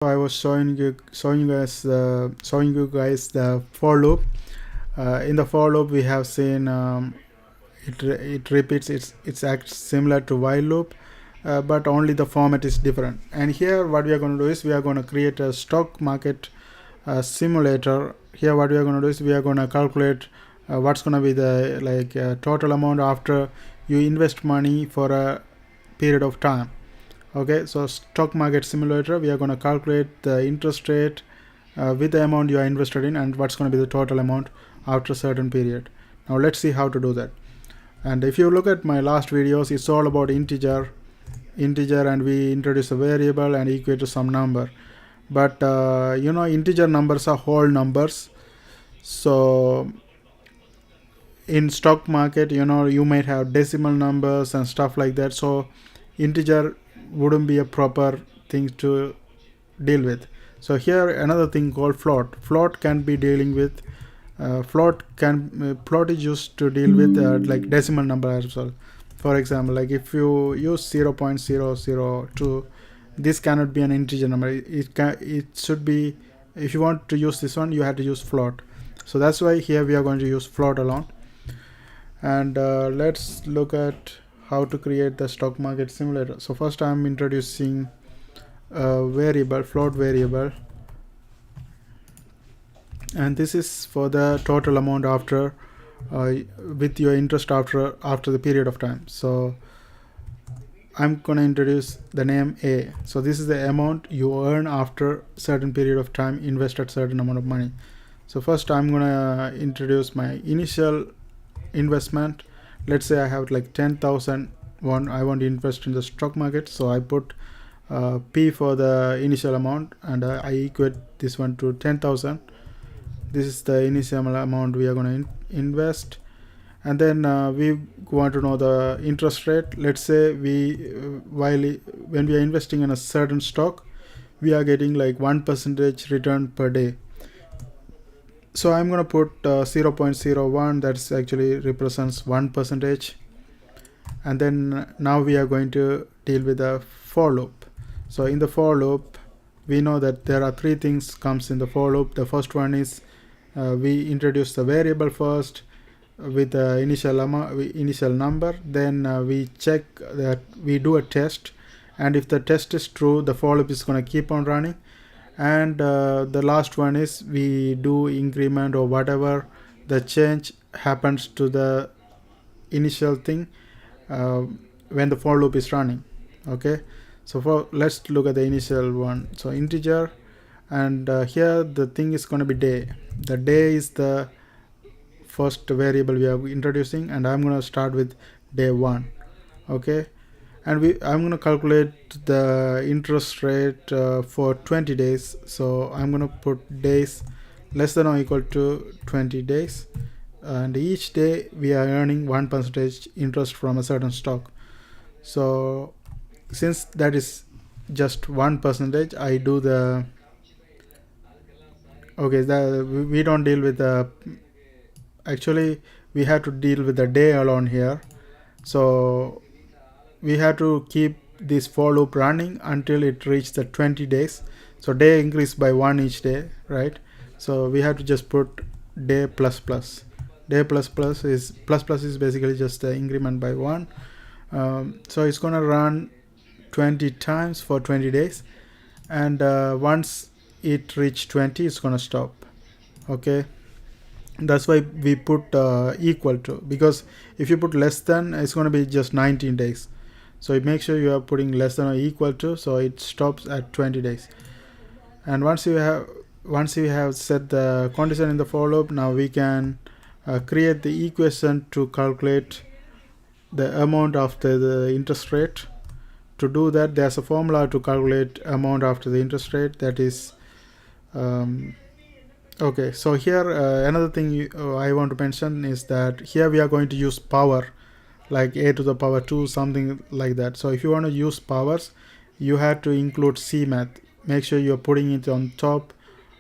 I was showing you guys the for loop. In the for loop, we have seen it repeats. It's acts similar to while loop, but only the format is different. And here, what we are going to do is we are going to create a stock market simulator. Here, what we are going to do is we are going to calculate what's going to be the total amount after you invest money for a period of time. Okay, so stock market simulator, we are going to calculate the interest rate with the amount you are invested in and what's going to be the total amount after a certain period. Now let's see how to do that. And if you look at my last videos, it's all about integer, and we introduce a variable and equate to some number. But integer numbers are whole numbers. So in stock market, you might have decimal numbers and stuff like that. So integer wouldn't be a proper thing to deal with. So here another thing called float can be dealing with float is used to deal with like decimal number as well. For example, like if you use 0.002, this cannot be an integer number. It should be, if you want to use this one, you have to use float. So that's why here we are going to use float alone. And let's look at how to create the stock market simulator. So first I'm introducing a variable, float variable, and this is for the total amount after with your interest after the period of time. So I'm gonna introduce the name A. So this is the amount you earn after certain period of time, invested certain amount of money. So first I'm gonna introduce my initial investment. Let's say I have like 10,000 I want to invest in the stock market, so I put P for the initial amount, and I equate this one to 10,000. This is the initial amount we are going to invest. And then we want to know the interest rate. Let's say when we are investing in a certain stock, we are getting like 1% return per day. So I'm going to put 0.01, that's actually represents 1%. And then now we are going to deal with the for loop. So in the for loop, we know that there are three things comes in the for loop. The first one is we introduce the variable first with the initial number. Then we check that we do a test, and if the test is true, the for loop is going to keep on running. And the last one is we do increment or whatever the change happens to the initial thing when the for loop is running. Okay, so let's look at the initial one. So integer, and here the thing is going to be day. The day is the first variable we are introducing, and I'm going to start with day 1. Okay, and I'm going to calculate the interest rate for 20 days. So I'm going to put days less than or equal to 20 days, and each day we are earning 1% interest from a certain stock. So since that is just 1%, I do the we don't deal with the actually we have to deal with the day alone here. So we have to keep this for loop running until it reaches the 20 days. So day increase by 1 each day, right? So we have to just put day plus plus. Day plus plus is basically just the increment by 1. So it's gonna run 20 times for 20 days, and once it reach 20, it's gonna stop. Okay, that's why we put equal to, because if you put less than, it's going to be just 19 days. So make sure you are putting less than or equal to, so it stops at 20 days. And once you have set the condition in the for loop, now we can create the equation to calculate the amount after the interest rate. To do that, there's a formula to calculate amount after the interest rate, that is okay. So here another thing I want to mention is that here we are going to use power, like a to the power 2, something like that. So if you want to use powers, you have to include CMath. Make sure you're putting it on top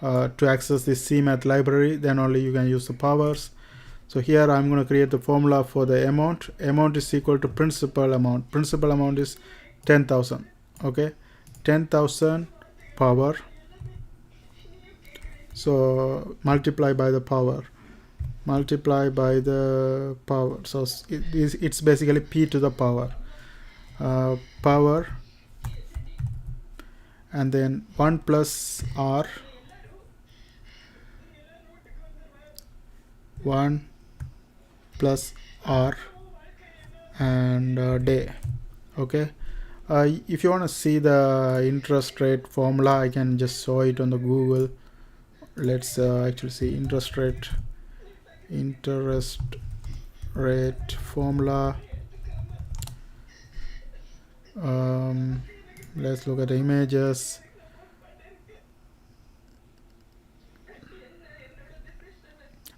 to access this CMath library, then only you can use the powers. So here I'm going to create the formula for the amount. Amount is equal to principal amount. Principal amount is 10,000. Okay, 10,000 power. So multiply by the power, so it's basically p to the power, power, and then 1 plus r, 1 plus r, and day. Okay, if you want to see the interest rate formula, I can just show it on the Google. Let's actually see interest rate formula. Let's look at the images.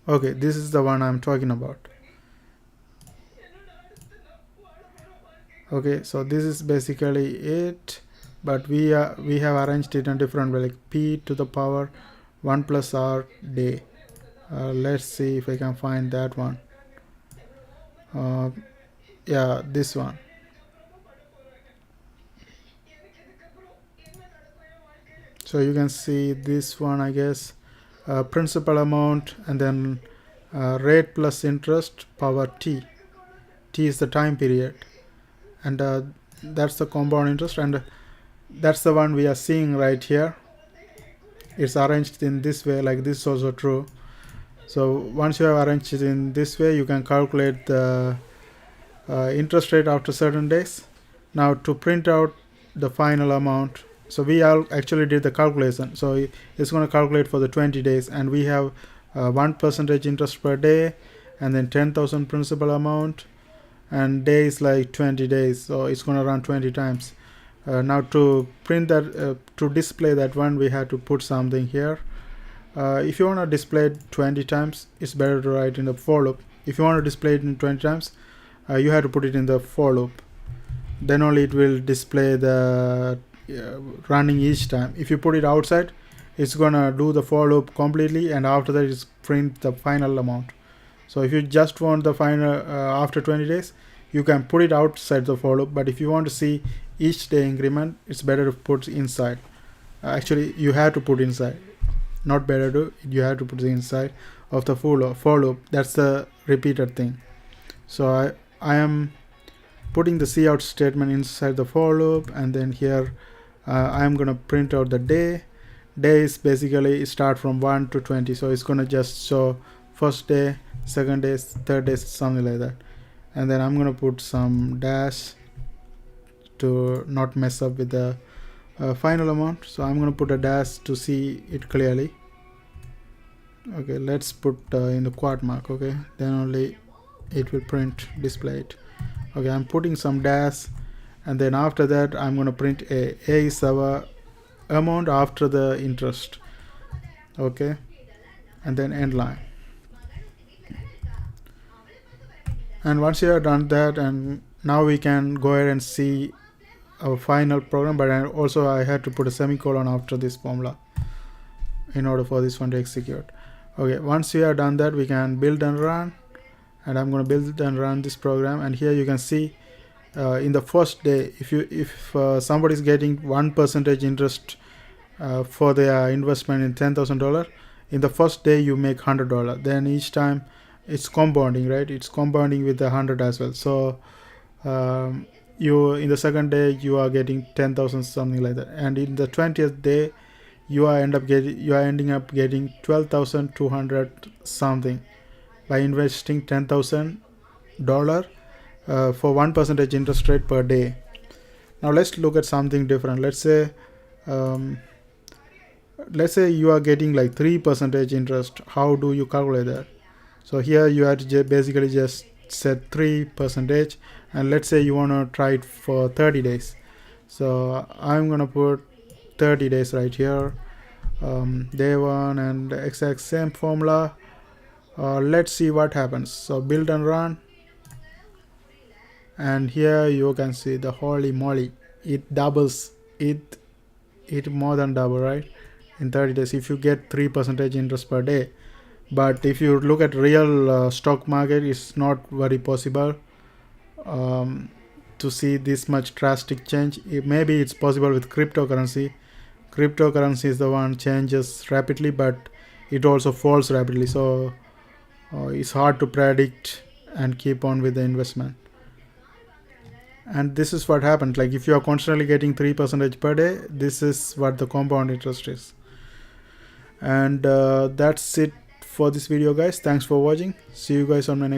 Okay, this is the one I'm talking about. Okay, so this is basically it, but we have arranged it in a different way, like p to the power 1 plus r day. Let's see if I can find that one. Yeah, this one. So you can see this one, I guess, principal amount, and then rate plus interest power t. T is the time period, and that's the compound interest, and that's the one we are seeing right here. It's arranged in this way, like this is also true. So once you have arranged it in this way, you can calculate the interest rate after certain days. Now to print out the final amount, so we all actually did the calculation, so it's going to calculate for the 20 days, and we have 1% interest per day, and then 10,000 principal amount, and days like 20 days, so it's going to run 20 times. Now to print that, to display that one, we have to put something here. If you want to display it 20 times, it's better to write in the for loop. If you want to display it in 20 times, you have to put it in the for loop. Then only it will display the running each time. If you put it outside, it's gonna do the for loop completely, and after that it's print the final amount. So if you just want the final after 20 days, you can put it outside the for loop, but if you want to see each day increment, it's better to put inside. Actually, you have to put inside, not better to, you have to put the inside of the for loop. That's the repeated thing. So I am putting the cout statement inside the for loop, and then here I am going to print out the day. Day is basically start from 1 to 20, so it's going to just show first day, second day, third day, something like that. And then I'm going to put some dash to not mess up with the final amount. So I'm going to put a dash to see it clearly. Okay, let's put in the quote mark. Okay, then only it will print, display it. Okay, I'm putting some dash, and then after that I'm going to print a is our amount after the interest. Okay, and then end line. And once you have done that, and now we can go ahead and see our final program, but also I had to put a semicolon after this formula in order for this one to execute. Okay, once we have done that, we can build and run, and I'm going to build and run this program. And here you can see in the first day, if somebody is getting 1% interest for their investment in $10,000, in the first day you make $100. Then each time it's compounding, right? It's compounding with the 100 as well. So you in the second day you are getting 10,000, something like that, and in the 20th day you are ending up getting 12,200 something by investing $10,000 for 1% interest rate per day. Now let's look at something different. Let's say you are getting like 3% interest. How do you calculate that? So here you have to basically just set 3%, and let's say you want to try it for 30 days. So I'm gonna put 30 days right here, day one, and the exact same formula. Let's see what happens. So build and run, and here you can see the holy moly, it doubles, it more than double, right, in 30 days if you get 3% interest per day. But if you look at real stock market, it's not very possible to see this much drastic change. Maybe it's possible with cryptocurrency. cryptocurrency is the one changes rapidly, but it also falls rapidly. So it's hard to predict and keep on with the investment. And this is what happened. Like if you are constantly getting 3% per day, this is what the compound interest is. And that's it for this video, guys. Thanks for watching. See you guys on my next